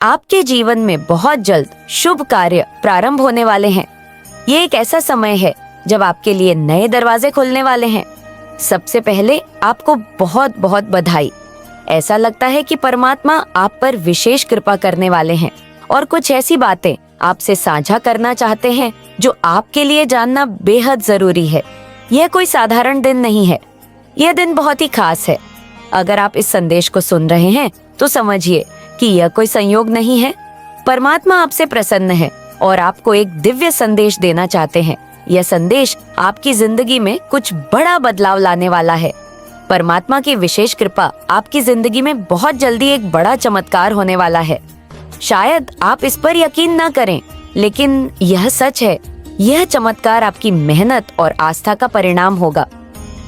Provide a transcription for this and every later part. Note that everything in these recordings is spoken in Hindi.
आपके जीवन में बहुत जल्द शुभ कार्य प्रारंभ होने वाले हैं। ये एक ऐसा समय है जब आपके लिए नए दरवाजे खुलने वाले हैं। सबसे पहले आपको बहुत बहुत बधाई। ऐसा लगता है कि परमात्मा आप पर विशेष कृपा करने वाले हैं और कुछ ऐसी बातें आपसे साझा करना चाहते हैं जो आपके लिए जानना बेहद जरूरी है। यह कोई साधारण दिन नहीं है, यह दिन बहुत ही खास है। अगर आप इस संदेश को सुन रहे हैं तो समझिए कि यह कोई संयोग नहीं है। परमात्मा आपसे प्रसन्न है और आपको एक दिव्य संदेश देना चाहते हैं। यह संदेश आपकी जिंदगी में कुछ बड़ा बदलाव लाने वाला है। परमात्मा की विशेष कृपा आपकी जिंदगी में बहुत जल्दी एक बड़ा चमत्कार होने वाला है। शायद आप इस पर यकीन न करें, लेकिन यह सच है। यह चमत्कार आपकी मेहनत और आस्था का परिणाम होगा।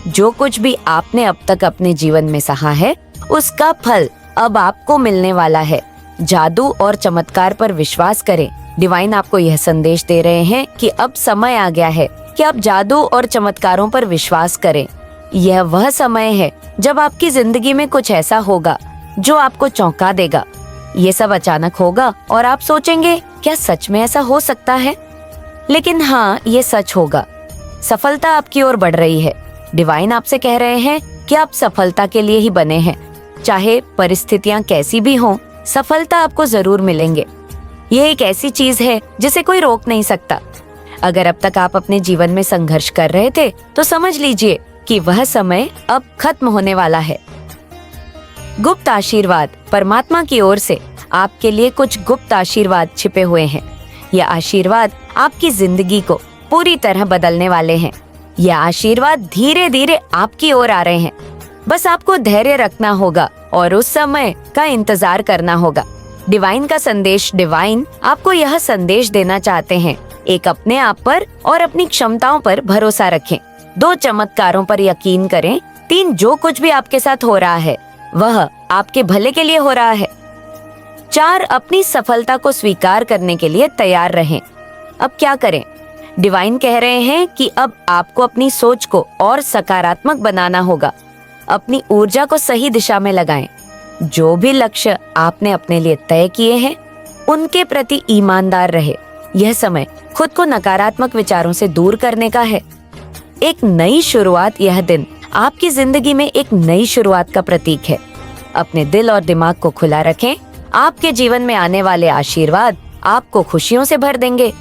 जो कुछ भी आपने अब तक अपने जीवन में सहा है, उसका फल अब आपको मिलने वाला है। जादू और चमत्कार पर विश्वास करें। डिवाइन आपको यह संदेश दे रहे हैं कि अब समय आ गया है कि आप जादू और चमत्कारों पर विश्वास करें। यह वह समय है जब आपकी जिंदगी में कुछ ऐसा होगा जो आपको चौंका देगा। ये सब अचानक होगा और आप सोचेंगे, क्या सच में ऐसा हो सकता है? लेकिन हाँ, ये सच होगा। सफलता आपकी ओर बढ़ रही है। डिवाइन आपसे कह रहे हैं कि आप सफलता के लिए ही बने हैं। चाहे परिस्थितियां कैसी भी हों, सफलता आपको जरूर मिलेंगे। यह एक ऐसी चीज है जिसे कोई रोक नहीं सकता। अगर अब तक आप अपने जीवन में संघर्ष कर रहे थे तो समझ लीजिए कि वह समय अब खत्म होने वाला है। गुप्त आशीर्वाद। परमात्मा की ओर से आपके लिए कुछ गुप्त आशीर्वाद छिपे हुए हैं। यह आशीर्वाद आपकी जिंदगी को पूरी तरह बदलने वाले हैं। यह आशीर्वाद धीरे धीरे आपकी ओर आ रहे हैं। बस आपको धैर्य रखना होगा और उस समय का इंतजार करना होगा। डिवाइन का संदेश। डिवाइन आपको यह संदेश देना चाहते हैं, एक, अपने आप पर और अपनी क्षमताओं पर भरोसा रखें। 2, चमत्कारों पर यकीन करें। 3, जो कुछ भी आपके साथ हो रहा है वह आपके भले के लिए हो रहा है। 4, अपनी सफलता को स्वीकार करने के लिए तैयार रहें। अब क्या करें? डिवाइन कह रहे हैं कि अब आपको अपनी सोच को और सकारात्मक बनाना होगा। अपनी ऊर्जा को सही दिशा में लगाएं। जो भी लक्ष्य आपने अपने लिए तय किए हैं, उनके प्रति ईमानदार रहे। यह समय खुद को नकारात्मक विचारों से दूर करने का है। एक नई शुरुआत। यह दिन आपकी जिंदगी में एक नई शुरुआत का प्रतीक है। अपने दिल और दिमाग को खुला रखें। आपके जीवन में आने वाले आशीर्वाद आपको खुशियों से भर देंगे।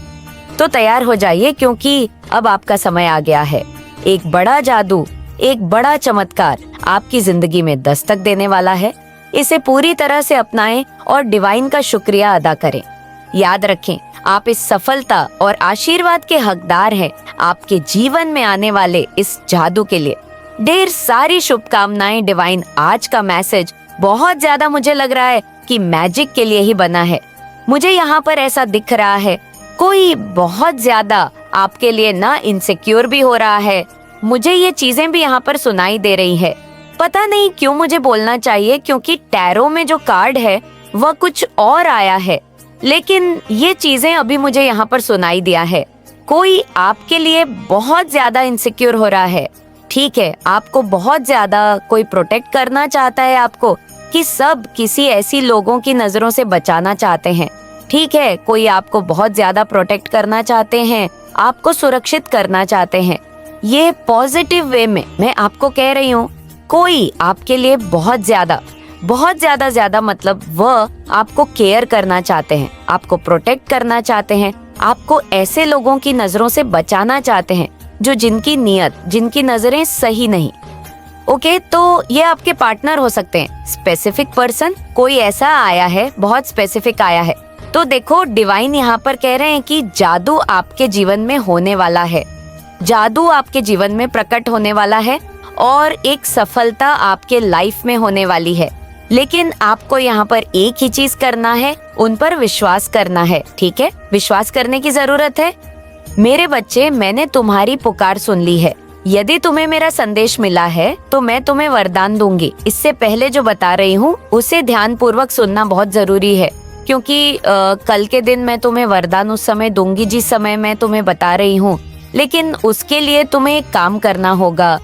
तो तैयार हो जाइए, क्योंकि अब आपका समय आ गया है। एक बड़ा जादू, एक बड़ा चमत्कार आपकी जिंदगी में दस्तक देने वाला है। इसे पूरी तरह से अपनाएं और डिवाइन का शुक्रिया अदा करें। याद रखें, आप इस सफलता और आशीर्वाद के हकदार हैं। आपके जीवन में आने वाले इस जादू के लिए ढेर सारी शुभकामनाएं। डिवाइन आज का मैसेज बहुत ज्यादा, मुझे लग रहा है कि मैजिक के लिए ही बना है। मुझे यहाँ पर ऐसा दिख रहा है, कोई बहुत ज्यादा आपके लिए ना इनसिक्योर भी हो रहा है। मुझे ये चीजें भी यहाँ पर सुनाई दे रही है। पता नहीं क्यों मुझे बोलना चाहिए, क्योंकि टैरो में जो कार्ड है वह कुछ और आया है, लेकिन ये चीजें अभी मुझे यहाँ पर सुनाई दिया है। कोई आपके लिए बहुत ज्यादा इनसिक्योर हो रहा है। ठीक है, आपको बहुत ज्यादा कोई प्रोटेक्ट करना चाहता है आपको, कि सब किसी ऐसी लोगों की नजरों से बचाना चाहते हैं। ठीक है, कोई आपको बहुत ज्यादा प्रोटेक्ट करना चाहते हैं, आपको सुरक्षित करना चाहते हैं। ये पॉजिटिव वे में मैं आपको कह रही हूँ। कोई आपके लिए बहुत ज्यादा मतलब वह आपको केयर करना चाहते हैं, आपको प्रोटेक्ट करना चाहते हैं, आपको ऐसे लोगों की नजरों से बचाना चाहते हैं जो जिनकी नीयत, जिनकी नजरें सही नहीं। ओके, तो ये आपके पार्टनर हो सकते हैं। स्पेसिफिक पर्सन कोई ऐसा आया है, बहुत स्पेसिफिक आया है। तो देखो, डिवाइन यहाँ पर कह रहे हैं कि जादू आपके जीवन में होने वाला है। जादू आपके जीवन में प्रकट होने वाला है और एक सफलता आपके लाइफ में होने वाली है। लेकिन आपको यहाँ पर एक ही चीज करना है, उन पर विश्वास करना है। ठीक है, विश्वास करने की जरूरत है। मेरे बच्चे, मैंने तुम्हारी पुकार सुन ली है। यदि तुम्हें मेरा संदेश मिला है तो मैं तुम्हें वरदान दूंगी। इससे पहले जो बता रही हूँ उसे ध्यान पूर्वक सुनना बहुत जरूरी है, क्योंकि कल के दिन मैं तुम्हें वरदान उस समय दूंगी जिस समय मैं तुम्हें बता रही हूँ। लेकिन उसके लिए तुम्हें एक काम करना होगा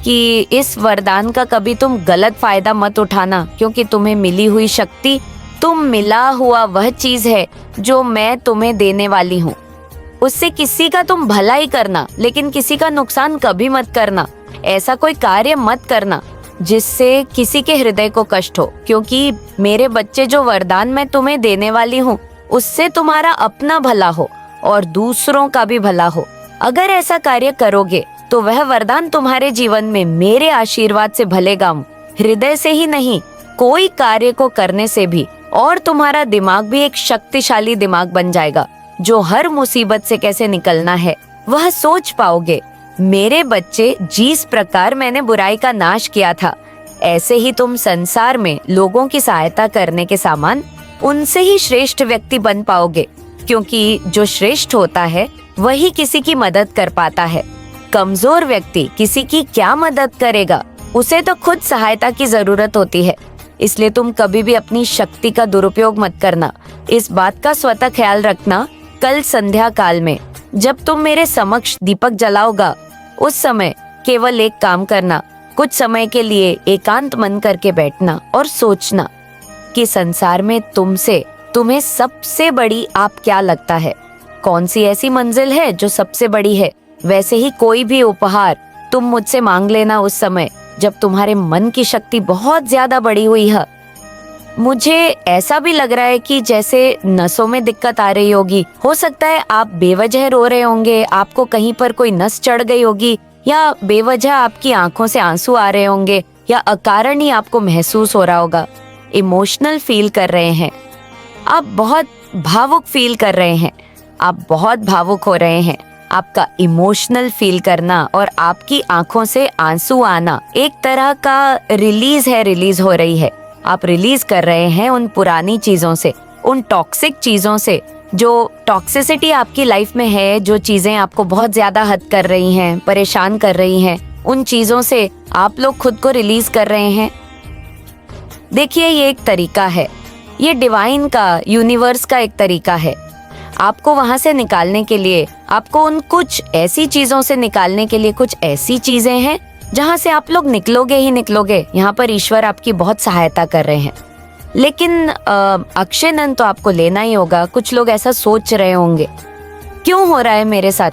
कि इस वरदान का कभी तुम गलत फायदा मत उठाना, क्योंकि तुम्हें मिली हुई शक्ति तुम मिला हुआ वह चीज है जो मैं तुम्हें देने वाली हूँ। उससे किसी का तुम भला ही करना, लेकिन किसी का नुकसान कभी मत करना। ऐसा कोई कार्य मत करना जिससे किसी के हृदय को कष्ट हो, क्योंकि मेरे बच्चे जो वरदान मैं तुम्हें देने वाली हूँ उससे तुम्हारा अपना भला हो और दूसरों का भी भला हो। अगर ऐसा कार्य करोगे तो वह वरदान तुम्हारे जीवन में मेरे आशीर्वाद से भलेगा, हृदय से ही नहीं, कोई कार्य को करने से भी। और तुम्हारा दिमाग भी एक शक्तिशाली दिमाग बन जाएगा जो हर मुसीबत से कैसे निकलना है वह सोच पाओगे। मेरे बच्चे, जिस प्रकार मैंने बुराई का नाश किया था, ऐसे ही तुम संसार में लोगों की सहायता करने के समान उनसे ही श्रेष्ठ व्यक्ति बन पाओगे, क्योंकि जो श्रेष्ठ होता है वही किसी की मदद कर पाता है। कमजोर व्यक्ति किसी की क्या मदद करेगा, उसे तो खुद सहायता की जरूरत होती है। इसलिए तुम कभी भी अपनी शक्ति का दुरुपयोग मत करना। इस बात का स्वतः ख्याल रखना। कल संध्या काल में जब तुम मेरे समक्ष दीपक जलाओगा, उस समय केवल एक काम करना, कुछ समय के लिए एकांत मन करके बैठना और सोचना कि संसार में तुम्हें सबसे बड़ी आप क्या लगता है, कौन सी ऐसी मंजिल है जो सबसे बड़ी है। वैसे ही कोई भी उपहार तुम मुझसे मांग लेना उस समय जब तुम्हारे मन की शक्ति बहुत ज्यादा बढ़ी हुई है। मुझे ऐसा भी लग रहा है कि जैसे नसों में दिक्कत आ रही होगी। हो सकता है आप बेवजह रो रहे होंगे, आपको कहीं पर कोई नस चढ़ गई होगी, या बेवजह आपकी आंखों से आंसू आ रहे होंगे, या अकारण ही आपको महसूस हो रहा होगा। इमोशनल फील कर रहे हैं आप, बहुत भावुक फील कर रहे हैं आप, बहुत भावुक हो रहे हैं। आपका इमोशनल फील करना और आपकी आंखों से आंसू आना एक तरह का रिलीज हो रही है। आप रिलीज कर रहे हैं उन पुरानी चीजों से, उन टॉक्सिक चीजों से, जो टॉक्सिसिटी आपकी लाइफ में है, जो चीजें आपको बहुत ज्यादा हद कर रही हैं, परेशान कर रही हैं, उन चीजों से आप लोग खुद को रिलीज कर रहे हैं। देखिए, ये एक तरीका है, ये डिवाइन का, यूनिवर्स का एक तरीका है। आपको वहां से निकालने के लिए, आपको उन कुछ ऐसी चीजों से निकालने के लिए कुछ ऐसी चीजें हैं जहां से आप लोग निकलोगे ही निकलोगे। यहाँ पर ईश्वर आपकी बहुत सहायता कर रहे हैं। लेकिन अक्षय नंद तो आपको लेना ही होगा। कुछ लोग ऐसा सोच रहे होंगे, क्यों हो रहा है मेरे साथ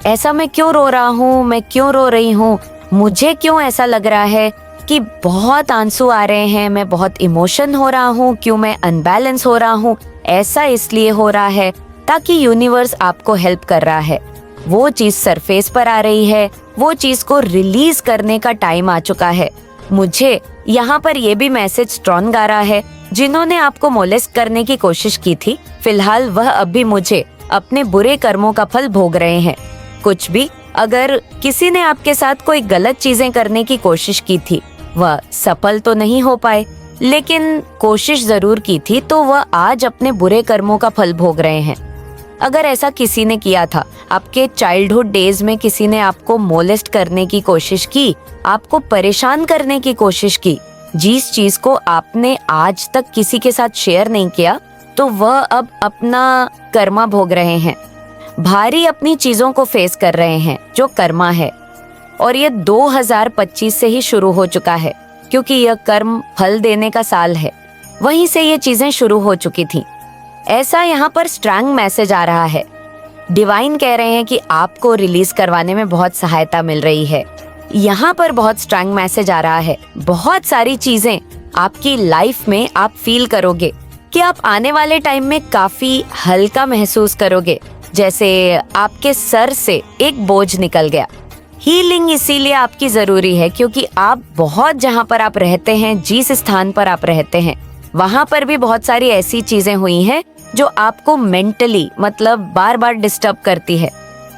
ऐसा, मैं क्यों रो रहा हूँ, मैं क्यों रो रही हूँ, मुझे क्यों ऐसा लग रहा है कि बहुत आंसू आ रहे हैं, मैं बहुत इमोशन हो रहा हूँ, क्यों मैं अनबैलेंस हो रहा हूँ। ऐसा इसलिए हो रहा है ताकि यूनिवर्स आपको हेल्प कर रहा है। वो चीज सरफेस पर आ रही है, वो चीज को रिलीज करने का टाइम आ चुका है। मुझे यहाँ पर ये भी मैसेज स्ट्रॉन्ग आ रहा है, जिन्होंने आपको मोलेस्ट करने की कोशिश की थी, फिलहाल वह अभी मुझे अपने बुरे कर्मों का फल भोग रहे हैं। कुछ भी, अगर किसी ने आपके साथ कोई गलत चीजें करने की कोशिश की थी, वह सफल तो नहीं हो पाए, लेकिन कोशिश जरूर की थी, तो वह आज अपने बुरे कर्मों का फल भोग रहे हैं। अगर ऐसा किसी ने किया था, आपके चाइल्डहुड डेज में किसी ने आपको मोलेस्ट करने की कोशिश की, आपको परेशान करने की कोशिश की, जिस चीज को आपने आज तक किसी के साथ शेयर नहीं किया, तो वह अब अपना कर्मा भोग रहे हैं। भारी अपनी चीजों को फेस कर रहे हैं, जो कर्मा है। और ये 2025 से ही शुरू हो चुका है, क्योंकि यह कर्म फल देने का साल है। वहीं से ये चीजें शुरू हो चुकी थी। ऐसा यहाँ पर स्ट्रांग मैसेज आ रहा है। डिवाइन कह रहे हैं कि आपको रिलीज करवाने में बहुत सहायता मिल रही है। यहाँ पर बहुत स्ट्रांग मैसेज आ रहा है। बहुत सारी चीजें आपकी लाइफ में आप फील करोगे कि आप आने वाले टाइम में काफी हल्का महसूस करोगे, जैसे आपके सर से एक बोझ निकल गया। हीलिंग इसीलिए आपकी जरूरी है क्योंकि आप बहुत, जहाँ पर आप रहते हैं, जिस स्थान पर आप रहते हैं, वहाँ पर भी बहुत सारी ऐसी चीजें हुई हैं जो आपको मेंटली, मतलब बार बार डिस्टर्ब करती है।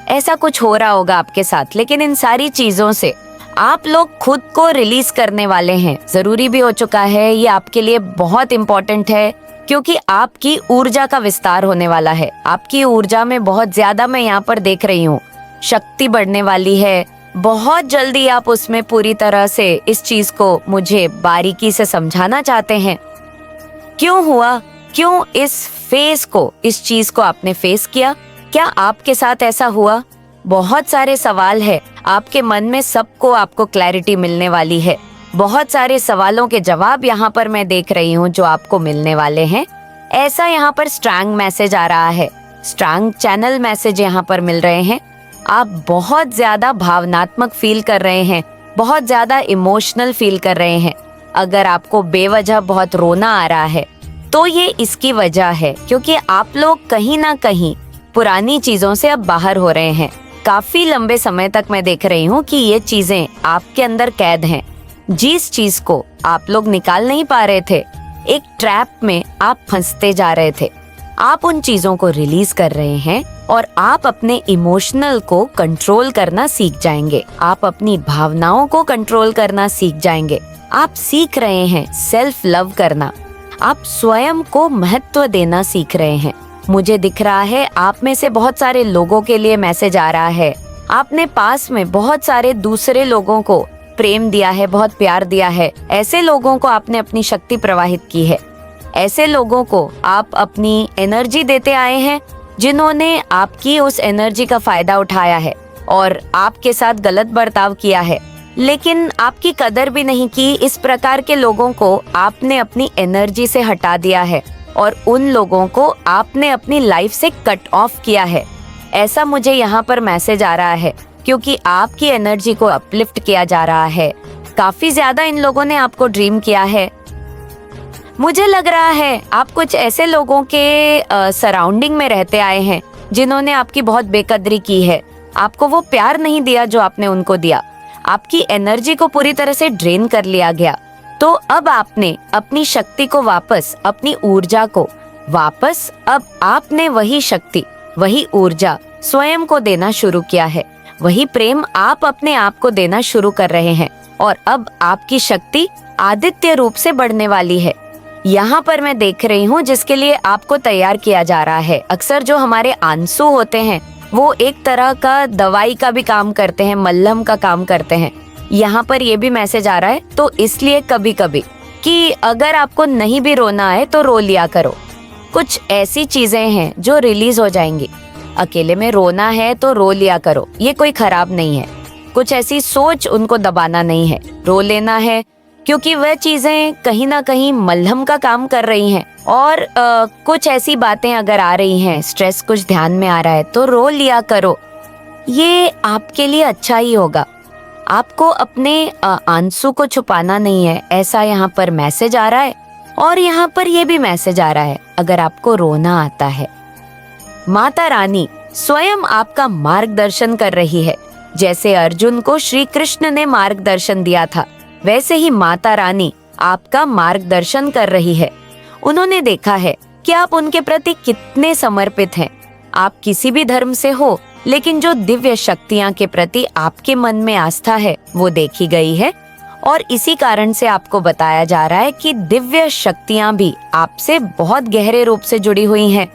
ऐसा कुछ हो रहा होगा आपके साथ, लेकिन इन सारी चीजों से आप लोग खुद को रिलीज करने वाले हैं। जरूरी भी हो चुका है, ये आपके लिए बहुत इम्पोर्टेंट है, क्योंकि आपकी ऊर्जा का विस्तार होने वाला है। आपकी ऊर्जा में बहुत ज्यादा, मैं यहाँ पर देख रही हूँ, शक्ति बढ़ने वाली है। बहुत जल्दी आप उसमें पूरी तरह से इस चीज को मुझे बारीकी से समझाना चाहते हैं। क्यों हुआ, क्यों इस फेस को, इस चीज को आपने फेस किया, क्या आपके साथ ऐसा हुआ? बहुत सारे सवाल है आपके मन में, सबको आपको क्लैरिटी मिलने वाली है। बहुत सारे सवालों के जवाब यहाँ पर मैं देख रही हूँ जो आपको मिलने वाले हैं। ऐसा यहाँ पर स्ट्रांग मैसेज आ रहा है, स्ट्रांग चैनल मैसेज यहाँ पर मिल रहे हैं। आप बहुत ज्यादा भावनात्मक फील कर रहे हैं, बहुत ज्यादा इमोशनल फील कर रहे हैं। अगर आपको बेवजह बहुत रोना आ रहा है तो ये इसकी वजह है, क्योंकि आप लोग कहीं ना कहीं पुरानी चीजों से अब बाहर हो रहे हैं। काफी लंबे समय तक मैं देख रही हूँ कि ये चीजें आपके अंदर कैद हैं। जिस चीज को आप लोग निकाल नहीं पा रहे थे, एक ट्रैप में आप फंसते जा रहे थे, आप उन चीजों को रिलीज कर रहे हैं और आप अपने इमोशनल को कंट्रोल करना सीख जाएंगे। आप अपनी भावनाओं को कंट्रोल करना सीख जाएंगे। आप सीख रहे हैं सेल्फ लव करना, आप स्वयं को महत्व देना सीख रहे हैं। मुझे दिख रहा है आप में से बहुत सारे लोगों के लिए मैसेज आ रहा है। आपने पास में बहुत सारे दूसरे लोगों को प्रेम दिया है, बहुत प्यार दिया है। ऐसे लोगों को आपने अपनी शक्ति प्रवाहित की है। ऐसे लोगों को आप अपनी एनर्जी देते आए हैं जिन्होंने आपकी उस एनर्जी का फायदा उठाया है और आपके साथ गलत बर्ताव किया है, लेकिन आपकी कदर भी नहीं की। इस प्रकार के लोगों को आपने अपनी एनर्जी से हटा दिया है और उन लोगों को आपने अपनी लाइफ से कट ऑफ किया है। ऐसा मुझे यहाँ पर मैसेज आ रहा है, क्योंकि आपकी एनर्जी को अपलिफ्ट किया जा रहा है। काफी ज्यादा इन लोगों ने आपको ड्रीम किया है। मुझे लग रहा है आप कुछ ऐसे लोगों के सराउंडिंग में रहते आए हैं जिन्होंने आपकी बहुत बेकदरी की है। आपको वो प्यार नहीं दिया जो आपने उनको दिया। आपकी एनर्जी को पूरी तरह से ड्रेन कर लिया गया। तो अब आपने अपनी शक्ति को वापस, अपनी ऊर्जा को वापस, अब आपने वही शक्ति, वही ऊर्जा स्वयं को देना शुरू किया है। वही प्रेम आप अपने आप को देना शुरू कर रहे हैं और अब आपकी शक्ति आदित्य रूप से बढ़ने वाली है। यहाँ पर मैं देख रही हूँ जिसके लिए आपको तैयार किया जा रहा है। अक्सर जो हमारे आंसू होते हैं वो एक तरह का दवाई का भी काम करते हैं, मल्हम का काम करते हैं। यहाँ पर ये भी मैसेज आ रहा है, तो इसलिए कभी कभी कि अगर आपको नहीं भी रोना है तो रो लिया करो। कुछ ऐसी चीजें हैं जो रिलीज हो जाएंगी। अकेले में रोना है तो रो लिया करो, ये कोई खराब नहीं है। कुछ ऐसी सोच उनको दबाना नहीं है, रो लेना है, क्योंकि वह चीजें कहीं ना कहीं मलहम का काम कर रही हैं। और कुछ ऐसी बातें अगर आ रही हैं, स्ट्रेस कुछ ध्यान में आ रहा है तो रो लिया करो। ये आपके लिए अच्छा ही होगा। आपको अपने आंसू को छुपाना नहीं है, ऐसा यहाँ पर मैसेज आ रहा है। और यहाँ पर ये भी मैसेज आ रहा है, अगर आपको रोना आता है, माता रानी स्वयं आपका मार्गदर्शन कर रही है। जैसे अर्जुन को श्री कृष्ण ने मार्गदर्शन दिया था, वैसे ही माता रानी आपका मार्गदर्शन कर रही है। उन्होंने देखा है कि आप उनके प्रति कितने समर्पित हैं। आप किसी भी धर्म से हो, लेकिन जो दिव्य शक्तियां के प्रति आपके मन में आस्था है वो देखी गई है। और इसी कारण से आपको बताया जा रहा है कि दिव्य शक्तियां भी आपसे बहुत गहरे रूप से जुड़ी हुई हैं।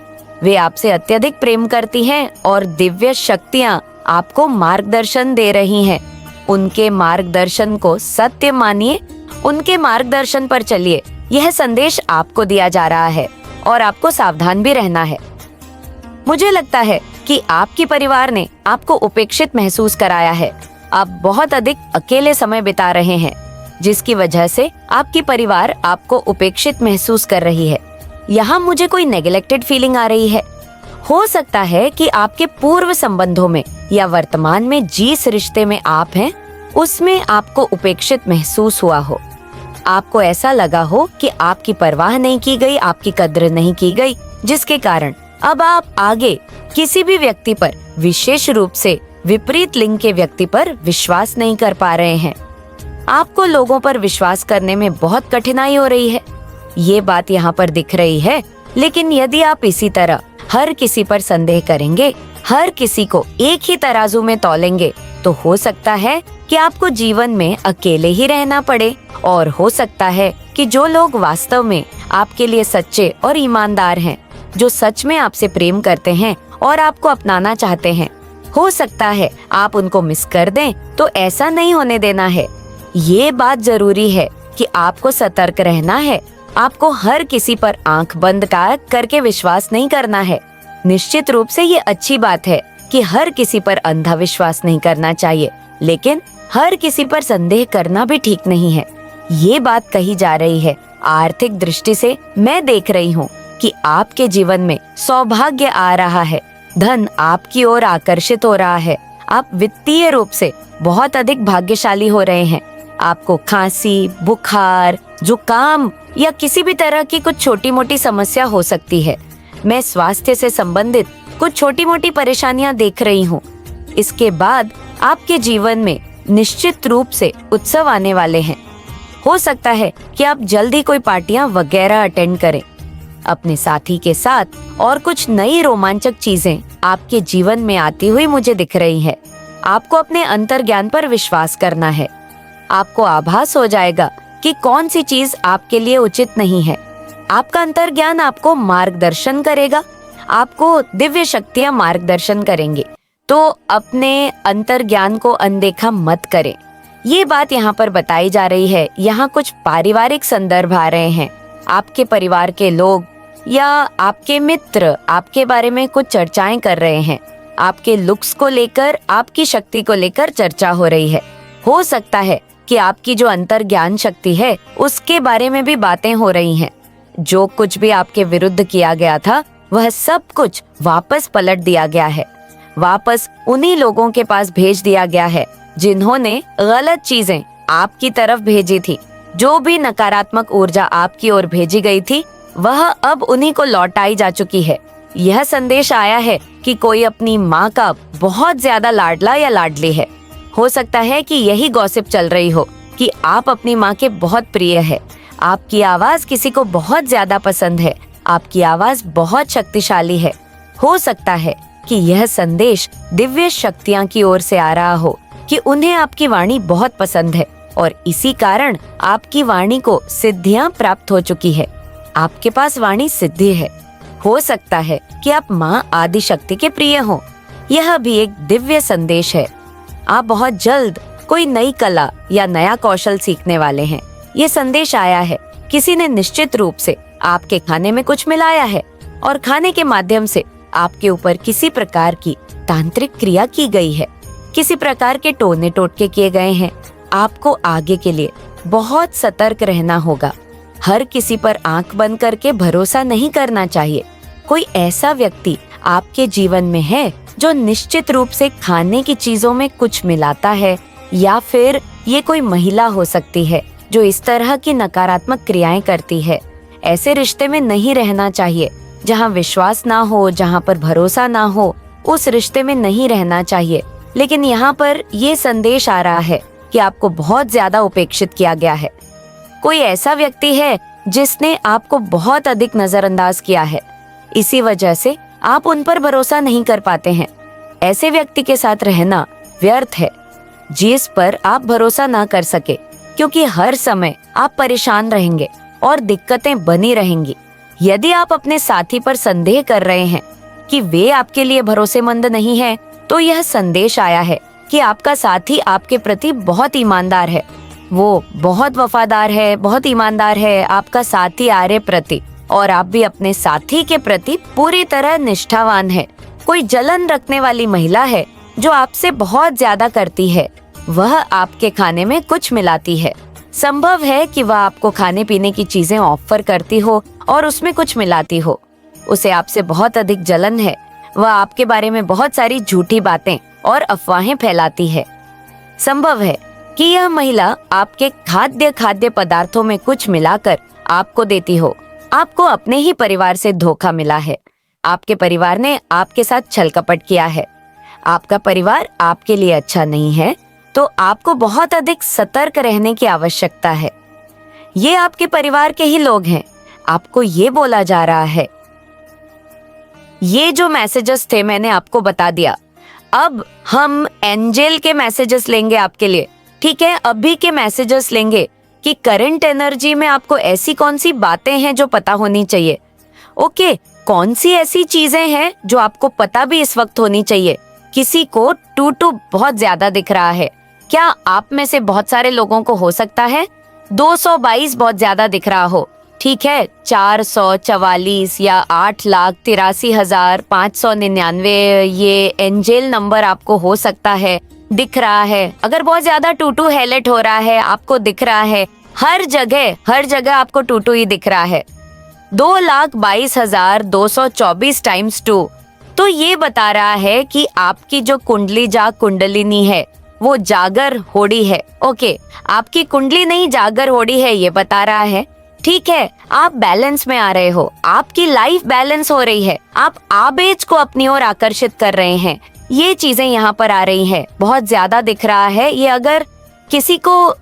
वे आपसे अत्यधिक प्रेम करती हैं और दिव्य शक्तियां आपको मार्गदर्शन दे रही हैं। उनके मार्गदर्शन को सत्य मानिए, उनके मार्गदर्शन पर चलिए। यह संदेश आपको दिया जा रहा है और आपको सावधान भी रहना है। मुझे लगता है कि आपके परिवार ने आपको उपेक्षित महसूस कराया है। आप बहुत अधिक अकेले समय बिता रहे हैं, जिसकी वजह से आपकी परिवार आपको उपेक्षित महसूस कर रही है। यहाँ मुझे कोई नेग्लेक्टेड फीलिंग आ रही है। हो सकता है कि आपके पूर्व संबंधों में या वर्तमान में जिस रिश्ते में आप हैं, उसमें आपको उपेक्षित महसूस हुआ हो। आपको ऐसा लगा हो कि आपकी परवाह नहीं की गई, आपकी कद्र नहीं की गई, जिसके कारण अब आप आगे किसी भी व्यक्ति पर, विशेष रूप से विपरीत लिंग के व्यक्ति पर विश्वास नहीं कर पा रहे हैं। आपको लोगों पर विश्वास करने में बहुत कठिनाई हो रही है, ये बात यहाँ पर दिख रही है। लेकिन यदि आप इसी तरह हर किसी पर संदेह करेंगे, हर किसी को एक ही तराजू में तौलेंगे, तो हो सकता है कि आपको जीवन में अकेले ही रहना पड़े। और हो सकता है कि जो लोग वास्तव में आपके लिए सच्चे और ईमानदार हैं, जो सच में आपसे प्रेम करते हैं और आपको अपनाना चाहते हैं, हो सकता है आप उनको मिस कर दें। तो ऐसा नहीं होने देना है। ये बात जरूरी है कि आपको सतर्क रहना है। आपको हर किसी पर आंख बंद करके विश्वास नहीं करना है। निश्चित रूप से ये अच्छी बात है कि हर किसी पर अंधा विश्वास नहीं करना चाहिए, लेकिन हर किसी पर संदेह करना भी ठीक नहीं है। ये बात कही जा रही है। आर्थिक दृष्टि से मैं देख रही हूँ कि आपके जीवन में सौभाग्य आ रहा है, धन आपकी ओर आकर्षित हो रहा है। आप वित्तीय रूप से बहुत अधिक भाग्यशाली हो रहे हैं। आपको खांसी, बुखार, जुकाम या किसी भी तरह की कुछ छोटी मोटी समस्या हो सकती है। मैं स्वास्थ्य से संबंधित कुछ छोटी मोटी परेशानियां देख रही हूँ। इसके बाद आपके जीवन में निश्चित रूप से उत्सव आने वाले हैं। हो सकता है कि आप जल्द ही कोई पार्टियां वगैरह अटेंड करें। अपने साथी के साथ और कुछ नई रोमांचक चीजें आपके जीवन में आती हुई मुझे दिख रही है। आपको अपने अंतर्ज्ञान पर विश्वास करना है। आपको आभास हो जाएगा कि कौन सी चीज आपके लिए उचित नहीं है। आपका अंतर्ज्ञान आपको मार्गदर्शन करेगा। आपको दिव्य शक्तियां मार्गदर्शन करेंगे। तो अपने अंतर्ज्ञान को अनदेखा मत करें। ये बात यहाँ पर बताई जा रही है। यहाँ कुछ पारिवारिक संदर्भ आ रहे हैं। आपके परिवार के लोग या आपके मित्र आपके बारे में कुछ चर्चाएं कर रहे हैं। आपके लुक्स को लेकर, आपकी शक्ति को लेकर चर्चा हो रही है। हो सकता है कि आपकी जो अंतर्ज्ञान शक्ति है उसके बारे में भी बातें हो रही हैं। जो कुछ भी आपके विरुद्ध किया गया था वह सब कुछ वापस पलट दिया गया है। वापस उन्हीं लोगों के पास भेज दिया गया है जिन्होंने गलत चीजें आपकी तरफ भेजी थी। जो भी नकारात्मक ऊर्जा आपकी ओर भेजी गई थी वह अब उन्हीं को लौटाई जा चुकी है। यह संदेश आया है कि कोई अपनी माँ का बहुत ज्यादा लाडला या लाडली है। हो सकता है कि यही गॉसिप चल रही हो कि आप अपनी माँ के बहुत प्रिय है। आपकी आवाज किसी को बहुत ज्यादा पसंद है। आपकी आवाज बहुत शक्तिशाली है। हो सकता है कि यह संदेश दिव्य शक्तियाँ की ओर से आ रहा हो कि उन्हें आपकी वाणी बहुत पसंद है और इसी कारण आपकी वाणी को सिद्धियां प्राप्त हो चुकी है। आपके पास वाणी सिद्धि है। हो सकता है कि आप माँ आदि शक्ति के प्रिय हो। यह भी एक दिव्य संदेश है। आप बहुत जल्द कोई नई कला या नया कौशल सीखने वाले हैं। ये संदेश आया है। किसी ने निश्चित रूप से आपके खाने में कुछ मिलाया है और खाने के माध्यम से आपके ऊपर किसी प्रकार की तांत्रिक क्रिया की गई है। किसी प्रकार के टोने टोटके किए गए हैं। आपको आगे के लिए बहुत सतर्क रहना होगा। हर किसी पर आंख बंद करके भरोसा नहीं करना चाहिए। कोई ऐसा व्यक्ति आपके जीवन में है जो निश्चित रूप से खाने की चीजों में कुछ मिलाता है, या फिर ये कोई महिला हो सकती है जो इस तरह की नकारात्मक क्रियाएं करती है। ऐसे रिश्ते में नहीं रहना चाहिए। जहाँ विश्वास ना हो, जहाँ पर भरोसा ना हो, उस रिश्ते में नहीं रहना चाहिए। लेकिन यहाँ पर ये संदेश आ रहा है कि आपको बहुत ज्यादा उपेक्षित किया गया है। कोई ऐसा व्यक्ति है जिसने आपको बहुत अधिक नजरअंदाज किया है। इसी वजह से आप उन पर भरोसा नहीं कर पाते हैं। ऐसे व्यक्ति के साथ रहना व्यर्थ है जिस पर आप भरोसा ना कर सके, क्योंकि हर समय आप परेशान रहेंगे और दिक्कतें बनी रहेंगी। यदि आप अपने साथी पर संदेह कर रहे हैं कि वे आपके लिए भरोसेमंद नहीं है, तो यह संदेश आया है कि आपका साथी आपके प्रति बहुत ईमानदार है। वो बहुत वफादार है, बहुत ईमानदार है आपका साथी आर्य प्रति, और आप भी अपने साथी के प्रति पूरी तरह निष्ठावान है। कोई जलन रखने वाली महिला है जो आपसे बहुत ज्यादा करती है। वह आपके खाने में कुछ मिलाती है। संभव है कि वह आपको खाने पीने की चीजें ऑफर करती हो और उसमें कुछ मिलाती हो। उसे आपसे बहुत अधिक जलन है। वह आपके बारे में बहुत सारी झूठी बातें और अफवाहें फैलाती है। संभव है कि यह महिला आपके खाद्य पदार्थों में कुछ मिलाकर आपको देती हो। आपको अपने ही परिवार से धोखा मिला है। आपके परिवार ने आपके साथ छल कपट किया है। आपका परिवार आपके लिए अच्छा नहीं है, तो आपको बहुत अधिक सतर्क रहने की आवश्यकता है। ये आपके परिवार के ही लोग हैं। आपको ये बोला जा रहा है। ये जो मैसेजेस थे मैंने आपको बता दिया। अब हम एंजल के मैसेजेस लेंगे आपके लिए। ठीक है, अभी के मैसेजेस लेंगे कि करंट एनर्जी में आपको ऐसी कौन सी बातें हैं जो पता होनी चाहिए। ओके, कौन सी ऐसी चीजें हैं जो आपको पता भी इस वक्त होनी चाहिए। किसी को टूटू बहुत ज्यादा दिख रहा है। क्या आप में से बहुत सारे लोगों को हो सकता है 222 बहुत ज्यादा दिख रहा हो। ठीक है, 444 या 8,83,599 ये एंजल नंबर आपको हो सकता है दिख रहा है। अगर बहुत ज्यादा टूटू हाईलाइट हो रहा है, आपको दिख रहा है हर जगह आपको टूटू ही दिख रहा है। 2,22,224 टाइम्स 2 तो ये बता रहा है कि आपकी जो कुंडली जाग कुंडलिनी है वो जागर होड़ी है। ओके, आपकी कुंडली नहीं जागर होड़ी है, ये बता रहा है। ठीक है, आप बैलेंस में आ रहे हो, आपकी लाइफ बैलेंस हो रही है, आप आबेज को अपनी ओर आकर्षित कर रहे हैं। ये चीजें यहाँ पर आ रही हैं, बहुत ज्यादा दिख रहा है। ये अगर किसी को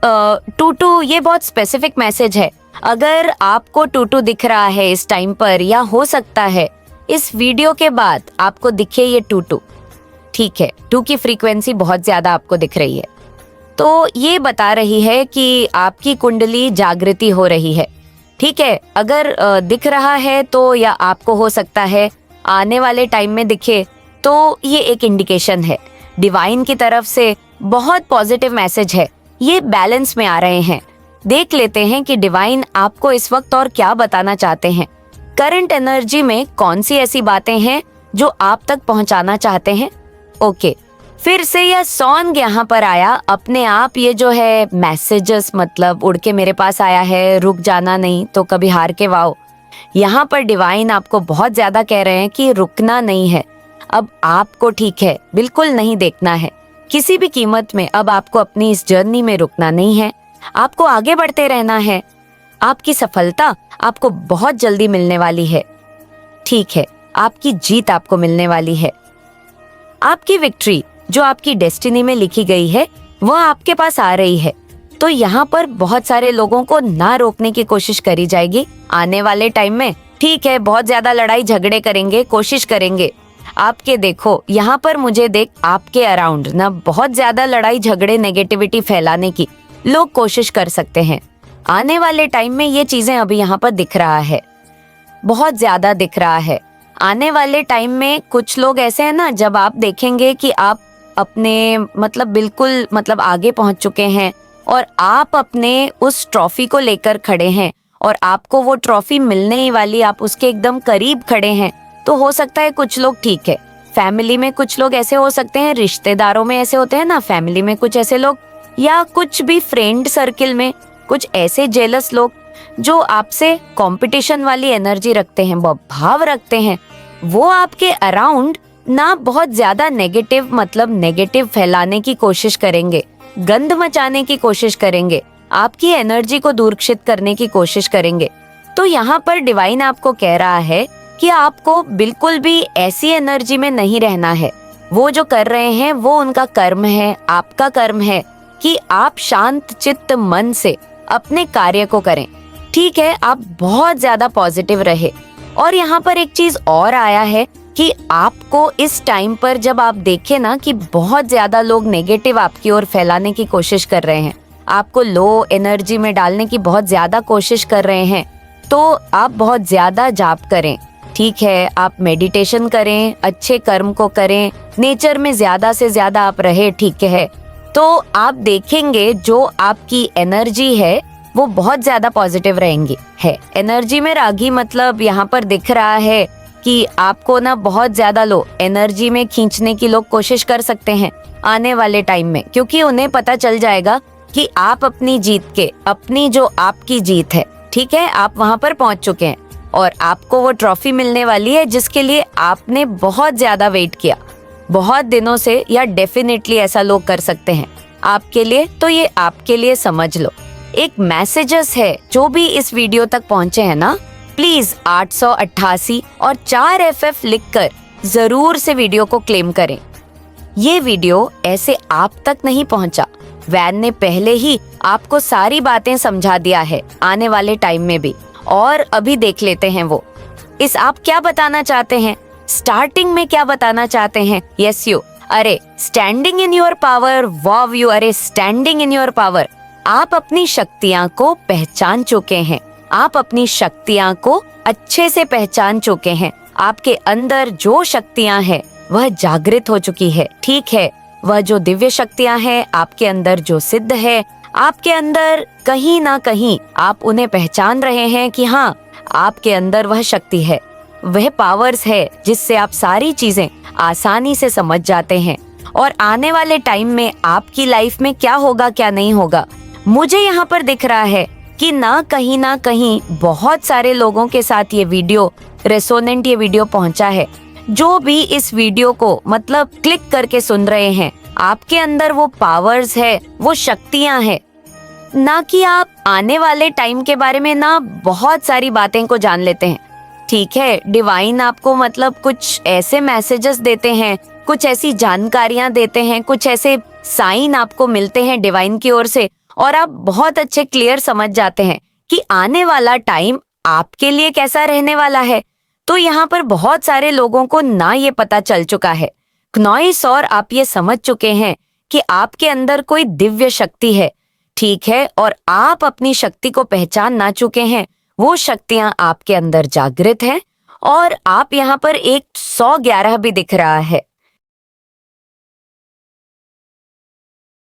टूटू, ये बहुत स्पेसिफिक मैसेज है। अगर आपको टूटू दिख रहा है इस टाइम पर, या हो सकता है इस वीडियो के बाद आपको दिखे ये टूटू, ठीक है, 2 की फ्रीक्वेंसी बहुत ज्यादा आपको दिख रही है, तो ये बता रही है कि आपकी कुंडली जागृति हो रही है। ठीक है, अगर दिख रहा है तो, या आपको हो सकता है आने वाले टाइम में दिखे, तो ये एक इंडिकेशन है डिवाइन की तरफ से, बहुत पॉजिटिव मैसेज है। ये बैलेंस में आ रहे हैं। देख लेते हैं कि डिवाइन आपको इस वक्त और क्या बताना चाहते हैं। करंट एनर्जी में कौन सी ऐसी बातें हैं जो आप तक पहुंचाना चाहते हैं। ओके, फिर से यह सॉन्ग यहाँ पर आया अपने आप। ये जो है मैसेजेस, मतलब उड़ के मेरे पास आया है, रुक जाना नहीं तो कभी हार के वाओ। यहाँ पर डिवाइन आपको बहुत ज्यादा कह रहे हैं कि रुकना नहीं है। अब आपको, ठीक है, बिल्कुल नहीं देखना है किसी भी कीमत में। अब आपको अपनी इस जर्नी में रुकना नहीं है, आपको आगे बढ़ते रहना है। आपकी सफलता आपको बहुत जल्दी मिलने वाली है। ठीक है, आपकी जीत आपको मिलने वाली है। आपकी विक्ट्री जो आपकी डेस्टिनी में लिखी गई है वह आपके पास आ रही है। तो यहाँ पर बहुत सारे लोगों को ना रोकने की कोशिश करी जाएगी आने वाले टाइम में। ठीक है, बहुत ज्यादा लड़ाई झगड़े करेंगे, कोशिश करेंगे। आपके देखो यहाँ पर, मुझे देख, आपके अराउंड ना बहुत ज्यादा लड़ाई झगड़े नेगेटिविटी फैलाने की लोग कोशिश कर सकते हैं। आने वाले टाइम में ये चीजें अभी यहाँ पर दिख रहा है, बहुत ज्यादा दिख रहा है। आने वाले टाइम में कुछ लोग ऐसे हैं ना, जब आप देखेंगे कि आप अपने बिल्कुल आगे पहुंच चुके हैं और आप अपने उस ट्रॉफी को लेकर खड़े हैं और आपको वो ट्रॉफी मिलने ही वाली, आप उसके एकदम करीब खड़े हैं, तो हो सकता है कुछ लोग, ठीक है, फैमिली में कुछ लोग ऐसे हो सकते हैं, रिश्तेदारों में ऐसे होते हैं ना, फैमिली में कुछ ऐसे लोग, या कुछ भी फ्रेंड सर्किल में कुछ ऐसे जेलस लोग जो आपसे कंपटीशन वाली एनर्जी रखते हैं, भाव रखते हैं, वो आपके अराउंड ना बहुत ज्यादा नेगेटिव फैलाने की कोशिश करेंगे, गंद मचाने की कोशिश करेंगे, आपकी एनर्जी को दूरक्षित करने की कोशिश करेंगे। तो यहाँ पर डिवाइन आपको कह रहा है कि आपको बिल्कुल भी ऐसी एनर्जी में नहीं रहना है। वो जो कर रहे हैं वो उनका कर्म है, आपका कर्म है कि आप शांत चित्त मन से अपने कार्य को करें। ठीक है, आप बहुत ज्यादा पॉजिटिव रहे। और यहाँ पर एक चीज और आया है कि आपको इस टाइम पर जब आप देखें ना कि बहुत ज्यादा लोग नेगेटिव आपकी ओर फैलाने की कोशिश कर रहे हैं, आपको लो एनर्जी में डालने की बहुत ज्यादा कोशिश कर रहे हैं, तो आप बहुत ज्यादा जाप करें। ठीक है, आप मेडिटेशन करें, अच्छे कर्म को करें, नेचर में ज्यादा से ज्यादा आप रहे। ठीक है, तो आप देखेंगे जो आपकी एनर्जी है वो बहुत ज्यादा पॉजिटिव रहेंगी है। एनर्जी में रागी मतलब यहाँ पर दिख रहा है कि आपको ना बहुत ज्यादा लो एनर्जी में खींचने की लोग कोशिश कर सकते हैं आने वाले टाइम में, क्योंकि उन्हें पता चल जाएगा कि आप अपनी जीत के, अपनी जो आपकी जीत है, ठीक है, आप वहां पर पहुंच चुके हैं और आपको वो ट्रॉफी मिलने वाली है जिसके लिए आपने बहुत ज्यादा वेट किया, बहुत दिनों से, या डेफिनेटली ऐसा लोग कर सकते हैं आपके लिए। तो ये आपके लिए समझ लो एक मैसेजेस है। जो भी इस वीडियो तक पहुंचे हैं ना, प्लीज 888 और 4 FF लिखकर जरूर से वीडियो को क्लेम करें। ये वीडियो ऐसे आप तक नहीं पहुंचा, वैन ने पहले ही आपको सारी बातें समझा दिया है आने वाले टाइम में भी। और अभी देख लेते हैं वो इस आप क्या बताना चाहते हैं, स्टार्टिंग में क्या बताना चाहते हैं। यस यू, अरे standing in your power, wow you, अरे स्टैंडिंग इन योर पावर। आप अपनी शक्तियां को पहचान चुके हैं, आप अपनी शक्तियां को अच्छे से पहचान चुके हैं। आपके अंदर जो शक्तियां हैं वह जागृत हो चुकी है। ठीक है, वह जो दिव्य शक्तियां हैं आपके अंदर जो सिद्ध है, आपके अंदर कहीं ना कहीं आप उन्हें पहचान रहे हैं कि हाँ, आपके अंदर वह शक्ति है, वह पावर्स है जिससे आप सारी चीजें आसानी से समझ जाते हैं। और आने वाले टाइम में आपकी लाइफ में क्या होगा क्या नहीं होगा, मुझे यहाँ पर दिख रहा है कि ना कहीं बहुत सारे लोगों के साथ ये वीडियो पहुंचा है। जो भी इस वीडियो को मतलब क्लिक करके सुन रहे हैं, आपके अंदर वो पावर्स है, वो शक्तियां है। ना कि आप आने वाले टाइम के बारे में ना बहुत सारी बातें को जान लेते हैं। ठीक है, डिवाइन आपको मतलब कुछ ऐसे मैसेजेस देते हैं, कुछ ऐसी जानकारियां देते हैं, कुछ ऐसे साइन आपको मिलते हैं डिवाइन की ओर से, और आप बहुत अच्छे क्लियर समझ जाते हैं कि आने वाला टाइम आपके लिए कैसा रहने वाला है। तो यहाँ पर बहुत सारे लोगों को ना ये पता चल चुका है, नॉइस, और आप ये समझ चुके हैं कि आपके अंदर कोई दिव्य शक्ति है। ठीक है, और आप अपनी शक्ति को पहचान ना चुके हैं। वो शक्तियां आपके अंदर जागृत हैं, और आप यहाँ पर एक 111 भी दिख रहा है।